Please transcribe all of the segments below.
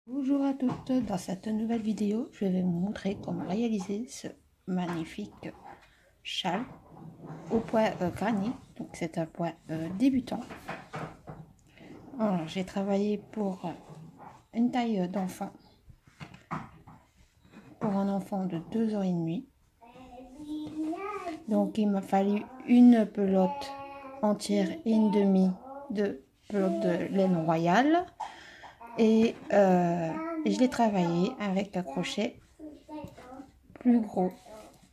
Bonjour à toutes, dans cette nouvelle vidéo, je vais vous montrer comment réaliser ce magnifique châle au poids granit. Donc c'est un poids débutant. Alors j'ai travaillé pour une taille d'enfant, pour un enfant de 2 ans et demi. Donc il m'a fallu une pelote entière et une demi de pelote de laine royale. Et je l'ai travaillé avec un crochet plus gros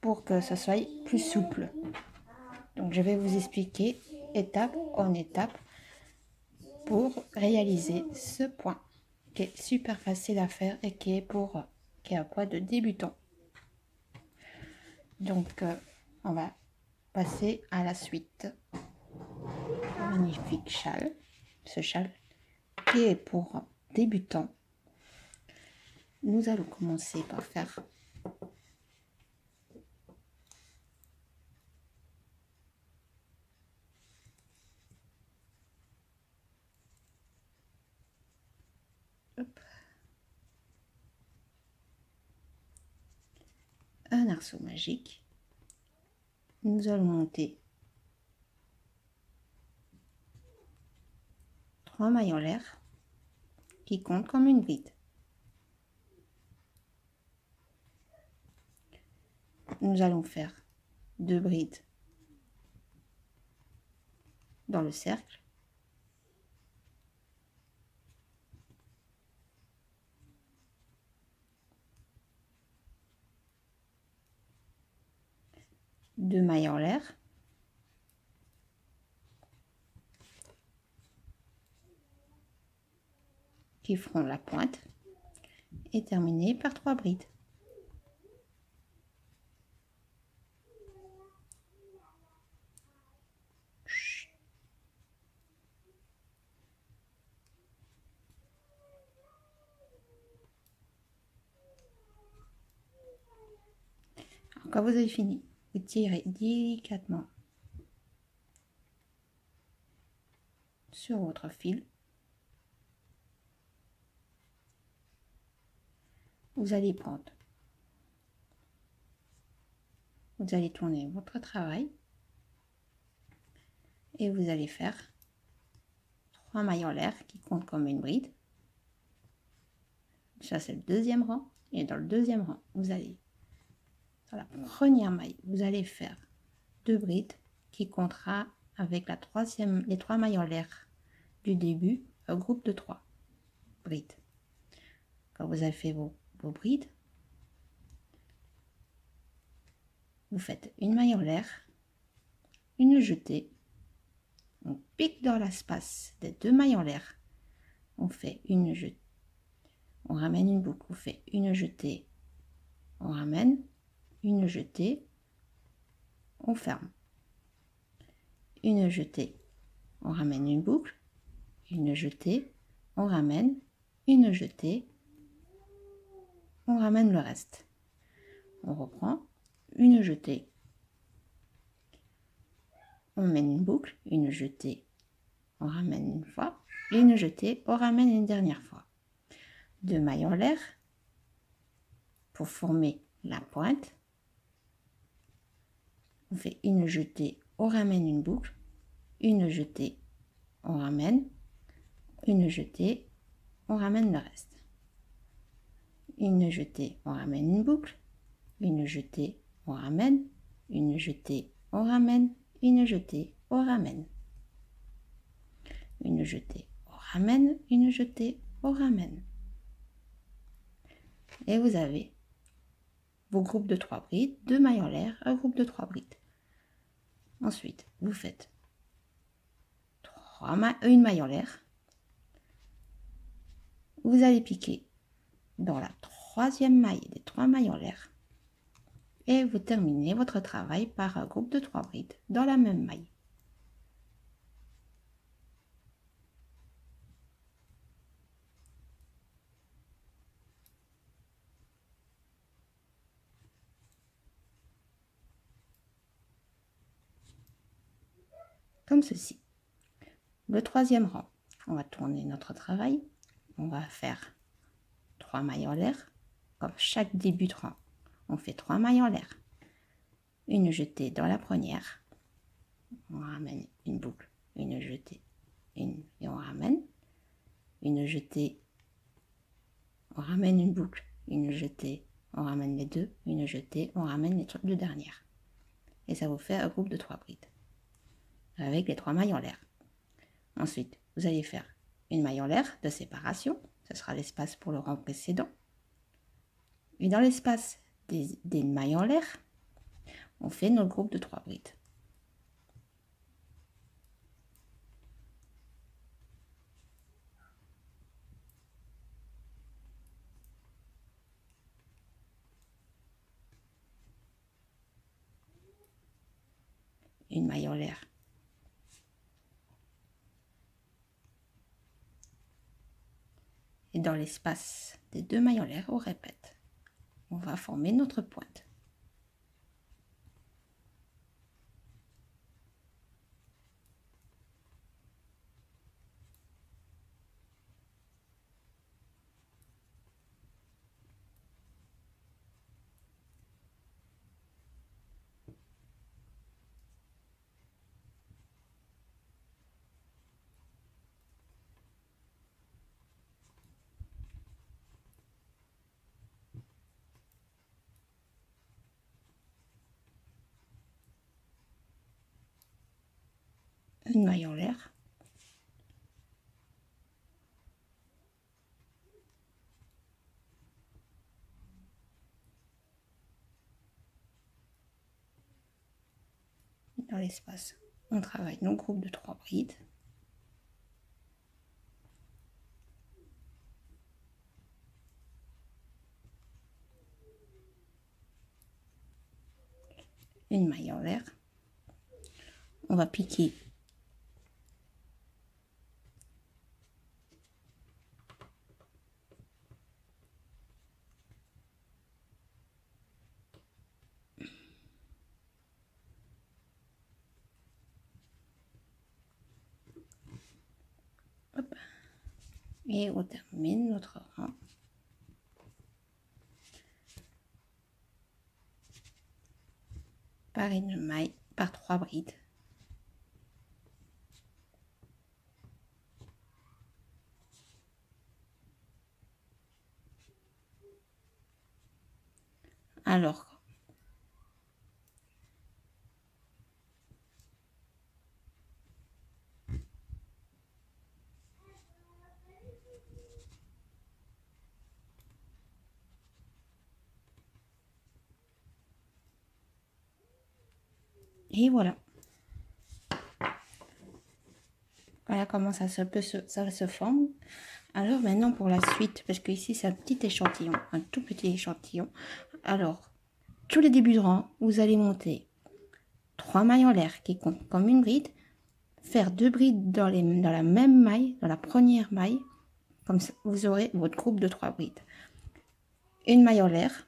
pour que ce soit plus souple. Donc je vais vous expliquer étape en étape pour réaliser ce point qui est super facile à faire et qui est un point de débutant. Donc on va passer à la suite. Magnifique châle, ce châle qui est pour débutants. Nous allons commencer par faire un arceau magique. Nous allons monter 3 mailles en l'air qui comptent comme une bride. Nous allons faire 2 brides dans le cercle, deux mailles en l'air, qui feront la pointe et terminer par 3 brides. Alors, quand vous avez fini, vous tirez délicatement sur votre fil. Vous allez prendre, vous allez tourner votre travail et vous allez faire 3 mailles en l'air qui comptent comme une bride. Ça c'est le deuxième rang, et dans le deuxième rang, vous allez, dans la première maille, vous allez faire 2 brides qui comptera avec la troisième, les 3 mailles en l'air du début, un groupe de 3 brides. Quand vous avez fait vos brides, vous faites une maille en l'air, une jetée, on pique dans l'espace des 2 mailles en l'air, on fait une jetée, on ramène une boucle, on fait une jetée, on ramène, une jetée, on ferme, une jetée, on ramène une boucle, une jetée, on ramène, une jetée, on ramène le reste. On reprend, une jetée, on mène une boucle, une jetée, on ramène une fois, une jetée, on ramène une dernière fois. 2 mailles en l'air pour former la pointe. On fait une jetée, on ramène une boucle, une jetée, on ramène, une jetée, on ramène le reste. Une jetée, on ramène une boucle, une jetée, on ramène, une jetée, on ramène, une jetée, on ramène. Une jetée, on ramène, une jetée, on ramène. Et vous avez vos groupes de 3 brides, 2 mailles en l'air, un groupe de 3 brides. Ensuite, vous faites une maille en l'air. Vous allez piquer dans la troisième maille des 3 mailles en l'air. Et vous terminez votre travail par un groupe de 3 brides dans la même maille. Comme ceci. Le troisième rang, on va tourner notre travail. On va faire 3 mailles en l'air, comme chaque début de rang. On fait 3 mailles en l'air, une jetée dans la première, on ramène une boucle, une jetée, et on ramène, une jetée, on ramène une boucle, une jetée, on ramène les deux, une jetée, on ramène les deux dernières. Et ça vous fait un groupe de 3 brides avec les 3 mailles en l'air. Ensuite, vous allez faire une maille en l'air de séparation, ce sera l'espace pour le rang précédent. Et dans l'espace des mailles en l'air, on fait notre groupe de 3 brides. Une maille en l'air. Et dans l'espace des 2 mailles en l'air, on répète. On va former notre pointe. Une maille en l'air. Dans l'espace, on travaille nos groupes de 3 brides. Une maille en l'air. On va piquer et on termine notre rang par une maille, par 3 brides. Alors, et voilà. Voilà comment ça se forme. Alors maintenant pour la suite, parce que ici c'est un petit échantillon, un tout petit échantillon. Alors, tous les débuts de rang, vous allez monter 3 mailles en l'air qui comptent comme une bride, faire 2 brides dans la même maille, dans la première maille, comme ça vous aurez votre groupe de 3 brides. Une maille en l'air,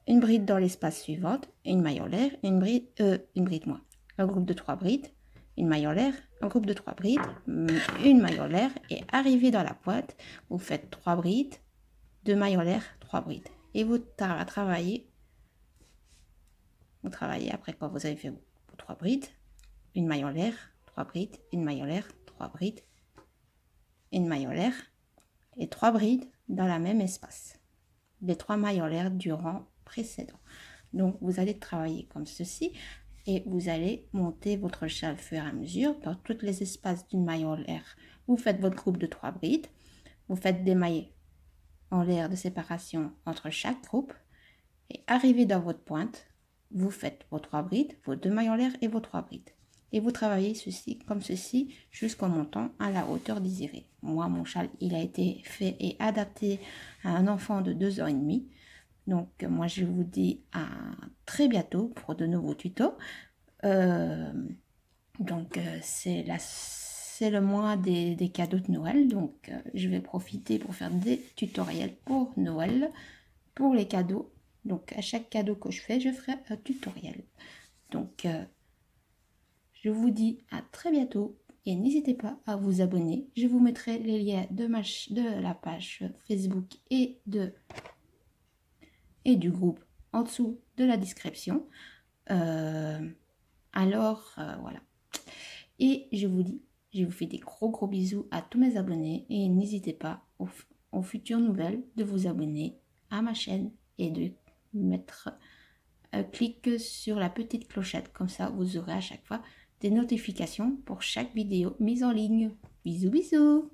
une bride dans l'espace suivant, une maille en l'air, un groupe de 3 brides, une maille en l'air, un groupe de 3 brides, une maille en l'air, et arrivé dans la pointe, vous faites 3 brides, 2 mailles en l'air, 3 brides. Et vous travaillez après quand vous avez fait vos 3 brides, une maille en l'air, 3 brides, une maille en l'air, 3 brides, une maille en l'air, et 3 brides dans la même espace. Les 3 mailles en l'air du rang précédent. Donc vous allez travailler comme ceci et vous allez monter votre châle au fur et à mesure dans tous les espaces d'une maille en l'air. Vous faites votre groupe de 3 brides, vous faites des mailles en l'air de séparation entre chaque groupe et arrivé dans votre pointe, vous faites vos 3 brides, vos 2 mailles en l'air et vos 3 brides. Et vous travaillez ceci comme ceci jusqu'en montant à la hauteur désirée. Moi, mon châle, il a été fait et adapté à un enfant de 2 ans et demi. Donc, moi, je vous dis à très bientôt pour de nouveaux tutos. C'est le mois des cadeaux de Noël. Donc, je vais profiter pour faire des tutoriels pour Noël, pour les cadeaux. Donc, à chaque cadeau que je fais, je ferai un tutoriel. Donc, je vous dis à très bientôt Et n'hésitez pas à vous abonner. Je vous mettrai les liens de la page Facebook et du groupe en dessous de la description. Voilà. Et je vous fais des gros bisous à tous mes abonnés. Et n'hésitez pas aux futures nouvelles de vous abonner à ma chaîne et de mettre clic sur la petite clochette. Comme ça, vous aurez à chaque fois des notifications pour chaque vidéo mise en ligne. Bisous.